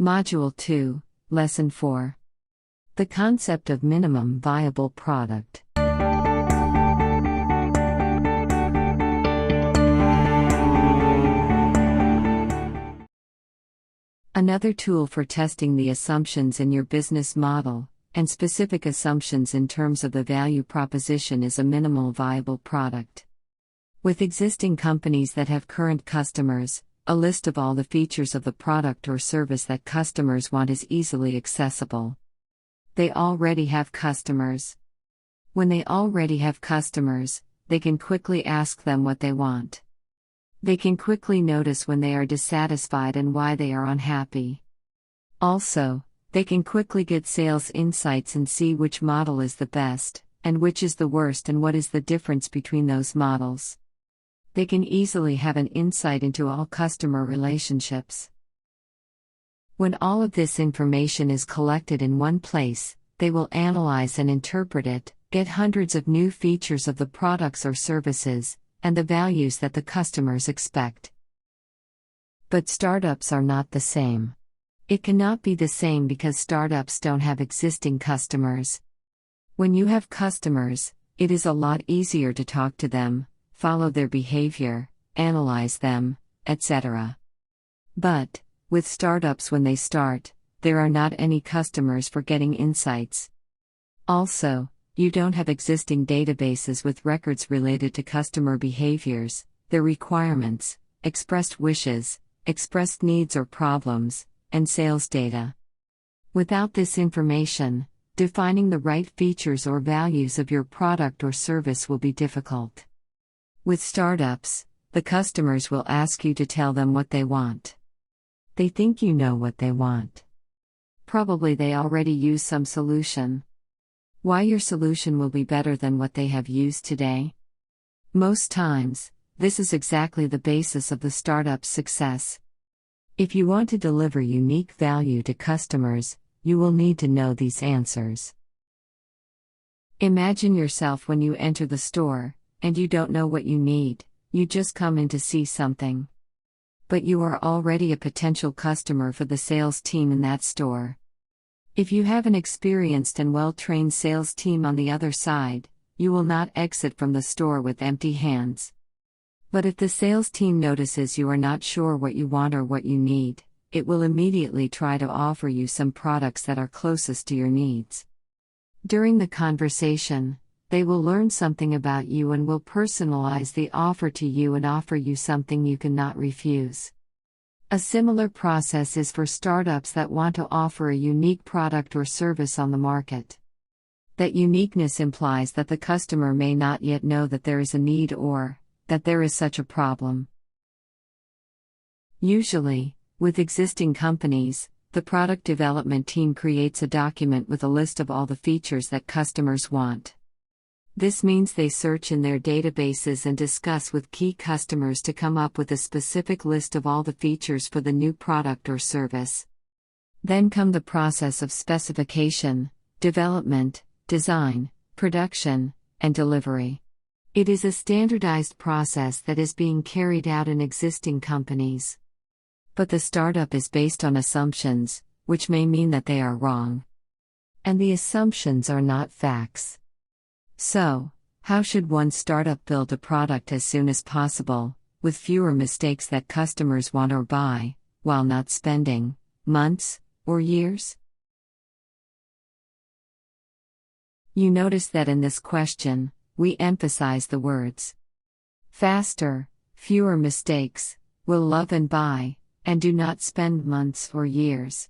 Module 2, Lesson 4. The concept of minimum viable product. Another tool for testing the assumptions in your business model, and specific assumptions in terms of the value proposition, is a minimal viable product. With existing companies that have current customers, a list of all the features of the product or service that customers want is easily accessible. They already have customers. When they already have customers, they can quickly ask them what they want. They can quickly notice when they are dissatisfied and why they are unhappy. Also, they can quickly get sales insights and see which model is the best, and which is the worst, and what is the difference between those models. They can easily have an insight into all customer relationships. When all of this information is collected in one place, they will analyze and interpret it, get hundreds of new features of the products or services, and the values that the customers expect. But startups are not the same. It cannot be the same because startups don't have existing customers. When you have customers, it is a lot easier to talk to them, follow their behavior, analyze them, etc. But, with startups, when they start, there are not any customers for getting insights. Also, you don't have existing databases with records related to customer behaviors, their requirements, expressed wishes, expressed needs or problems, and sales data. Without this information, defining the right features or values of your product or service will be difficult. With startups, the customers will ask you to tell them what they want. They think you know what they want. Probably they already use some solution. Why your solution will be better than what they have used today? Most times, this is exactly the basis of the startup's success. If you want to deliver unique value to customers, you will need to know these answers. Imagine yourself when you enter the store, and you don't know what you need, you just come in to see something. But you are already a potential customer for the sales team in that store. If you have an experienced and well-trained sales team on the other side, you will not exit from the store with empty hands. But if the sales team notices you are not sure what you want or what you need, it will immediately try to offer you some products that are closest to your needs. During the conversation, they will learn something about you and will personalize the offer to you and offer you something you cannot refuse. A similar process is for startups that want to offer a unique product or service on the market. That uniqueness implies that the customer may not yet know that there is a need or that there is such a problem. Usually, with existing companies, the product development team creates a document with a list of all the features that customers want. This means they search in their databases and discuss with key customers to come up with a specific list of all the features for the new product or service. Then come the process of specification, development, design, production, and delivery. It is a standardized process that is being carried out in existing companies. But the startup is based on assumptions, which may mean that they are wrong. And the assumptions are not facts. So, how should one startup build a product as soon as possible, with fewer mistakes that customers want or buy, while not spending months or years? You notice that in this question, we emphasize the words faster, fewer mistakes, will love and buy, and do not spend months or years.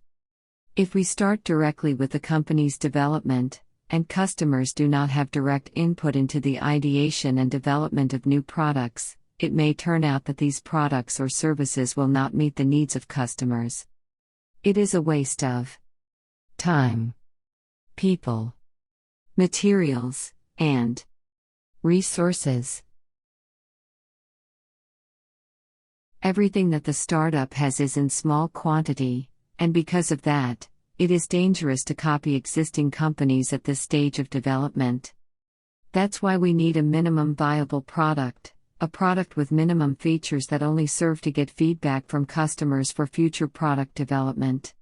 If we start directly with the company's development, and customers do not have direct input into the ideation and development of new products, it may turn out that these products or services will not meet the needs of customers. It is a waste of time, people, materials, and resources. Everything that the startup has is in small quantity, and because of that, it is dangerous to copy existing companies at this stage of development. That's why we need a minimum viable product, a product with minimum features that only serve to get feedback from customers for future product development.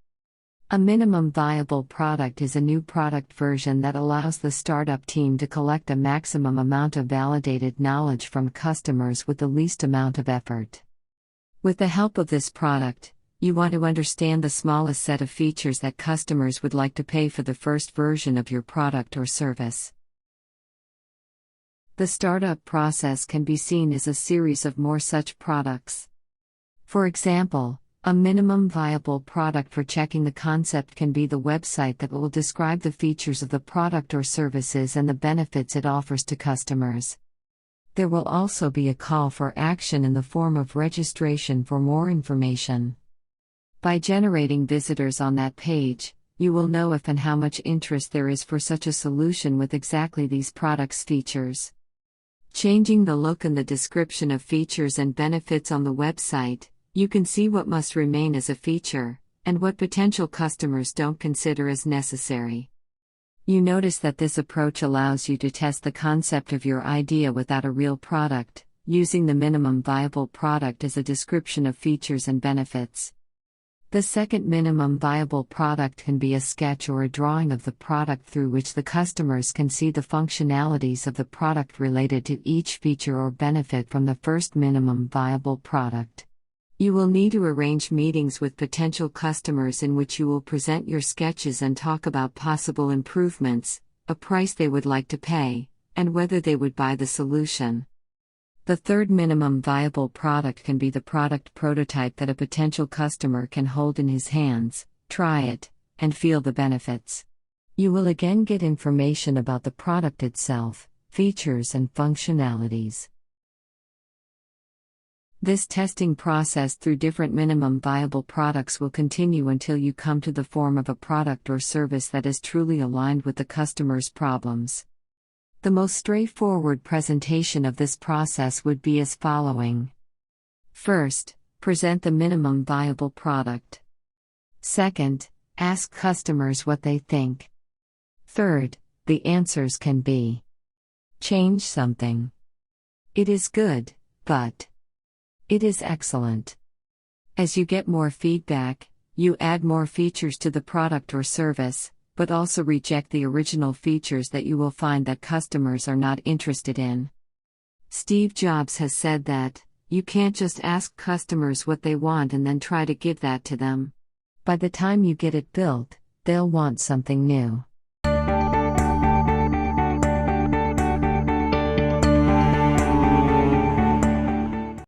A minimum viable product is a new product version that allows the startup team to collect a maximum amount of validated knowledge from customers with the least amount of effort. With the help of this product, you want to understand the smallest set of features that customers would like to pay for the first version of your product or service. The startup process can be seen as a series of more such products. For example, a minimum viable product for checking the concept can be the website that will describe the features of the product or services and the benefits it offers to customers. There will also be a call for action in the form of registration for more information. By generating visitors on that page, you will know if and how much interest there is for such a solution with exactly these products' features. Changing the look and the description of features and benefits on the website, you can see what must remain as a feature, and what potential customers don't consider as necessary. You notice that this approach allows you to test the concept of your idea without a real product, using the minimum viable product as a description of features and benefits. The second minimum viable product can be a sketch or a drawing of the product through which the customers can see the functionalities of the product related to each feature or benefit from the first minimum viable product. You will need to arrange meetings with potential customers in which you will present your sketches and talk about possible improvements, a price they would like to pay, and whether they would buy the solution. The third minimum viable product can be the product prototype that a potential customer can hold in his hands, try it, and feel the benefits. You will again get information about the product itself, features and functionalities. This testing process through different minimum viable products will continue until you come to the form of a product or service that is truly aligned with the customer's problems. The most straightforward presentation of this process would be as following. First, present the minimum viable product. Second, ask customers what they think. Third, the answers can be: change something. It is good, but. It is excellent. As you get more feedback, you add more features to the product or service, but also reject the original features that you will find that customers are not interested in. Steve Jobs has said that, you can't just ask customers what they want and then try to give that to them. By the time you get it built, they'll want something new.